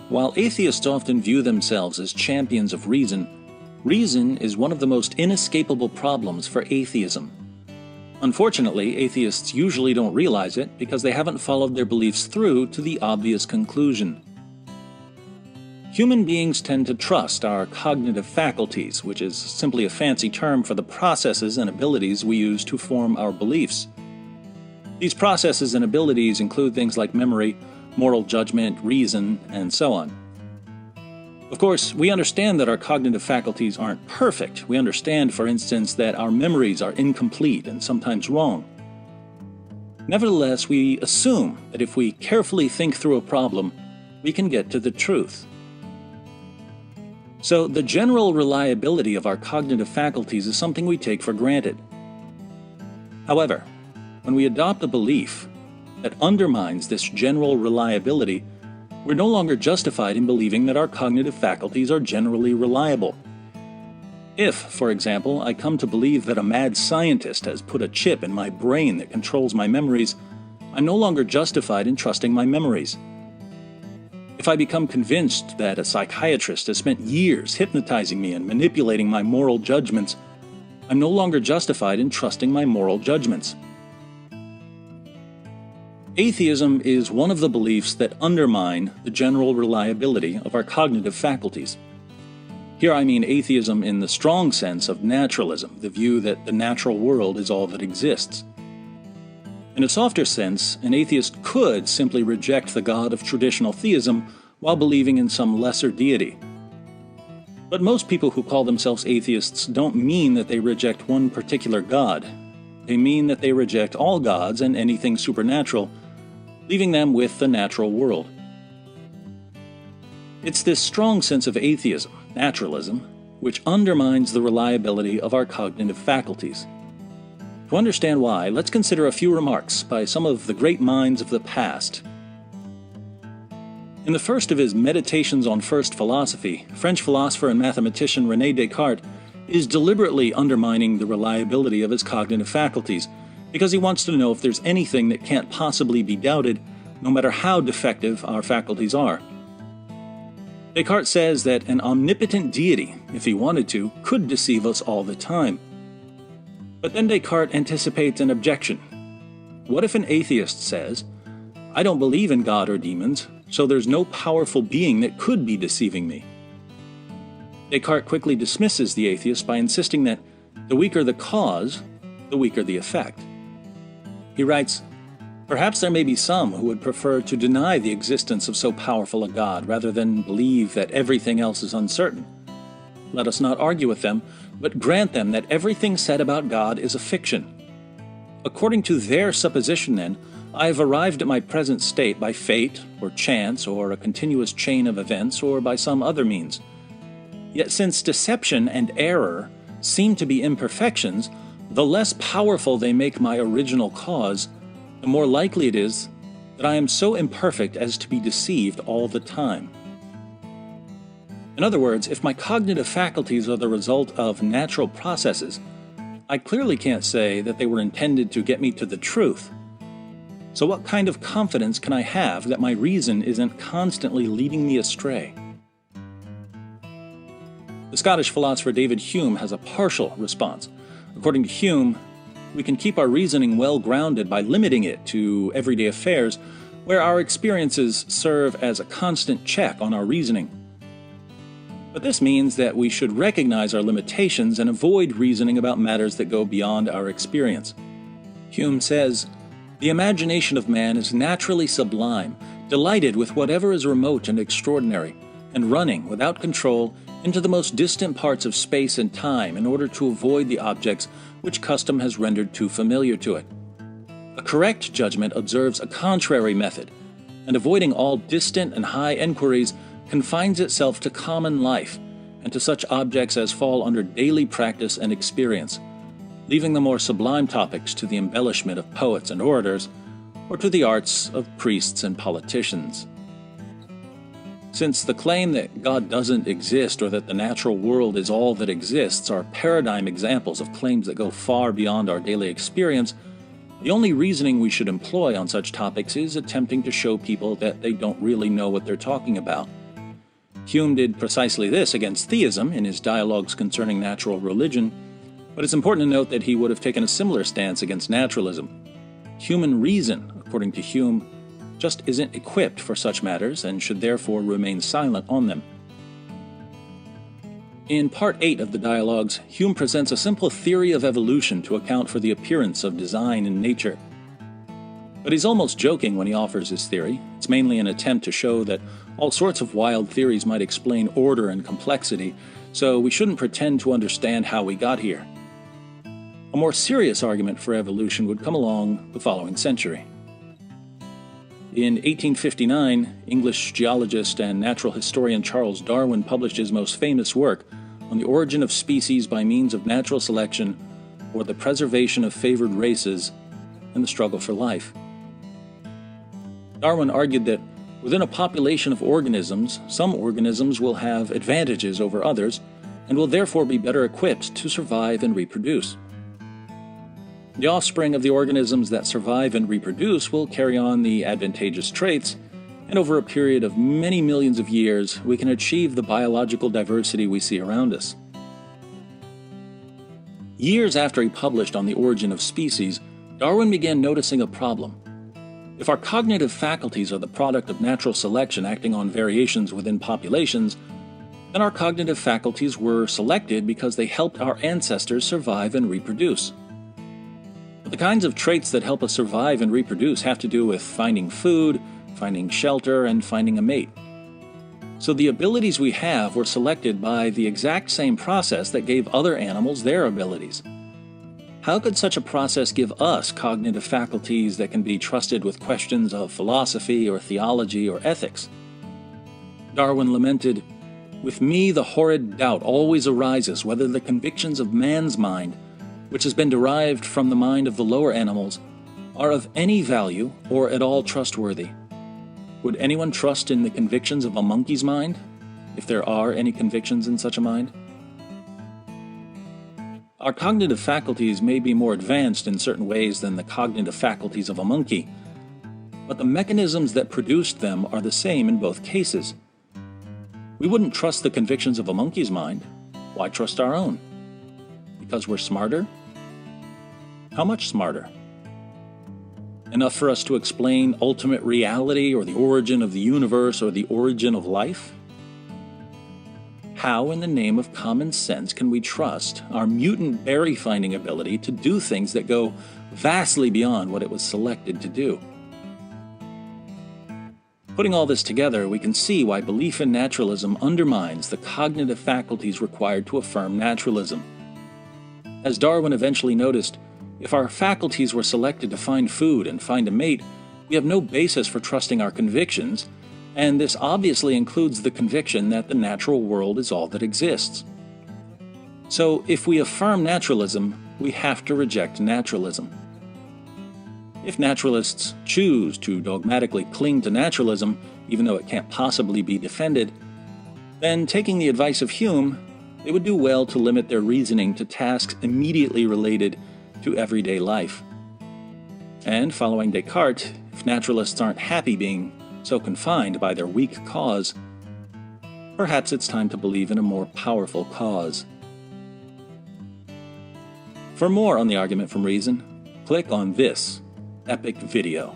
While atheists often view themselves as champions of reason, reason is one of the most inescapable problems for atheism. Unfortunately, atheists usually don't realize it because they haven't followed their beliefs through to the obvious conclusion. Human beings tend to trust our cognitive faculties, which is simply a fancy term for the processes and abilities we use to form our beliefs. These processes and abilities include things like memory, moral judgment, reason, and so on. Of course, we understand that our cognitive faculties aren't perfect. We understand, for instance, that our memories are incomplete and sometimes wrong. Nevertheless, we assume that if we carefully think through a problem, we can get to the truth. So, the general reliability of our cognitive faculties is something we take for granted. However, when we adopt a belief that undermines this general reliability, we're no longer justified in believing that our cognitive faculties are generally reliable. If, for example, I come to believe that a mad scientist has put a chip in my brain that controls my memories, I'm no longer justified in trusting my memories. If I become convinced that a psychiatrist has spent years hypnotizing me and manipulating my moral judgments, I'm no longer justified in trusting my moral judgments. Atheism is one of the beliefs that undermine the general reliability of our cognitive faculties. Here I mean atheism in the strong sense of naturalism, the view that the natural world is all that exists. In a softer sense, an atheist could simply reject the God of traditional theism while believing in some lesser deity. But most people who call themselves atheists don't mean that they reject one particular God. They mean that they reject all gods and anything supernatural, leaving them with the natural world. It's this strong sense of atheism, naturalism, which undermines the reliability of our cognitive faculties. To understand why, let's consider a few remarks by some of the great minds of the past. In the first of his Meditations on First Philosophy, French philosopher and mathematician René Descartes is deliberately undermining the reliability of his cognitive faculties because he wants to know if there's anything that can't possibly be doubted, no matter how defective our faculties are. Descartes says that an omnipotent deity, if he wanted to, could deceive us all the time. But then Descartes anticipates an objection. What if an atheist says, "I don't believe in God or demons, so there's no powerful being that could be deceiving me"? Descartes quickly dismisses the atheist by insisting that the weaker the cause, the weaker the effect. He writes, "Perhaps there may be some who would prefer to deny the existence of so powerful a God rather than believe that everything else is uncertain. Let us not argue with them, but grant them that everything said about God is a fiction. According to their supposition, then, I have arrived at my present state by fate, or chance, or a continuous chain of events, or by some other means. Yet since deception and error seem to be imperfections, the less powerful they make my original cause, the more likely it is that I am so imperfect as to be deceived all the time." In other words, if my cognitive faculties are the result of natural processes, I clearly can't say that they were intended to get me to the truth. So what kind of confidence can I have that my reason isn't constantly leading me astray? The Scottish philosopher David Hume has a partial response. According to Hume, we can keep our reasoning well grounded by limiting it to everyday affairs where our experiences serve as a constant check on our reasoning. But this means that we should recognize our limitations and avoid reasoning about matters that go beyond our experience. Hume says, "The imagination of man is naturally sublime, delighted with whatever is remote and extraordinary, and running, without control, into the most distant parts of space and time in order to avoid the objects which custom has rendered too familiar to it. A correct judgment observes a contrary method, and avoiding all distant and high enquiries, confines itself to common life and to such objects as fall under daily practice and experience, leaving the more sublime topics to the embellishment of poets and orators, or to the arts of priests and politicians." Since the claim that God doesn't exist or that the natural world is all that exists are paradigm examples of claims that go far beyond our daily experience, the only reasoning we should employ on such topics is attempting to show people that they don't really know what they're talking about, Hume did precisely this against theism in his dialogues concerning natural religion, but it's important to note that he would have taken a similar stance against naturalism. Human reason, according to Hume, just isn't equipped for such matters and should therefore remain silent on them. In Part 8 of the dialogues, Hume presents a simple theory of evolution to account for the appearance of design in nature. But he's almost joking when he offers his theory. It's mainly an attempt to show that all sorts of wild theories might explain order and complexity, so we shouldn't pretend to understand how we got here. A more serious argument for evolution would come along the following century. In 1859, English geologist and natural historian Charles Darwin published his most famous work on the origin of species by means of natural selection, or the preservation of favored races, and the struggle for life. Darwin argued that within a population of organisms, some organisms will have advantages over others and will therefore be better equipped to survive and reproduce. The offspring of the organisms that survive and reproduce will carry on the advantageous traits, and over a period of many millions of years, we can achieve the biological diversity we see around us. Years after he published on the origin of species, Darwin began noticing a problem. If our cognitive faculties are the product of natural selection acting on variations within populations, then our cognitive faculties were selected because they helped our ancestors survive and reproduce. But the kinds of traits that help us survive and reproduce have to do with finding food, finding shelter, and finding a mate. So the abilities we have were selected by the exact same process that gave other animals their abilities. How could such a process give us cognitive faculties that can be trusted with questions of philosophy or theology or ethics? Darwin lamented, "With me the horrid doubt always arises whether the convictions of man's mind, which has been derived from the mind of the lower animals, are of any value or at all trustworthy. Would anyone trust in the convictions of a monkey's mind, if there are any convictions in such a mind?" Our cognitive faculties may be more advanced in certain ways than the cognitive faculties of a monkey, but the mechanisms that produced them are the same in both cases. We wouldn't trust the convictions of a monkey's mind. Why trust our own? Because we're smarter? How much smarter? Enough for us to explain ultimate reality or the origin of the universe or the origin of life? How in the name of common sense can we trust our mutant berry-finding ability to do things that go vastly beyond what it was selected to do? Putting all this together, we can see why belief in naturalism undermines the cognitive faculties required to affirm naturalism. As Darwin eventually noticed, if our faculties were selected to find food and find a mate, we have no basis for trusting our convictions, and this obviously includes the conviction that the natural world is all that exists. So, if we affirm naturalism, we have to reject naturalism. If naturalists choose to dogmatically cling to naturalism, even though it can't possibly be defended, then taking the advice of Hume, they would do well to limit their reasoning to tasks immediately related to everyday life. And following Descartes, if naturalists aren't happy being so confined by their weak cause, perhaps it's time to believe in a more powerful cause. For more on the argument from reason, click on this epic video.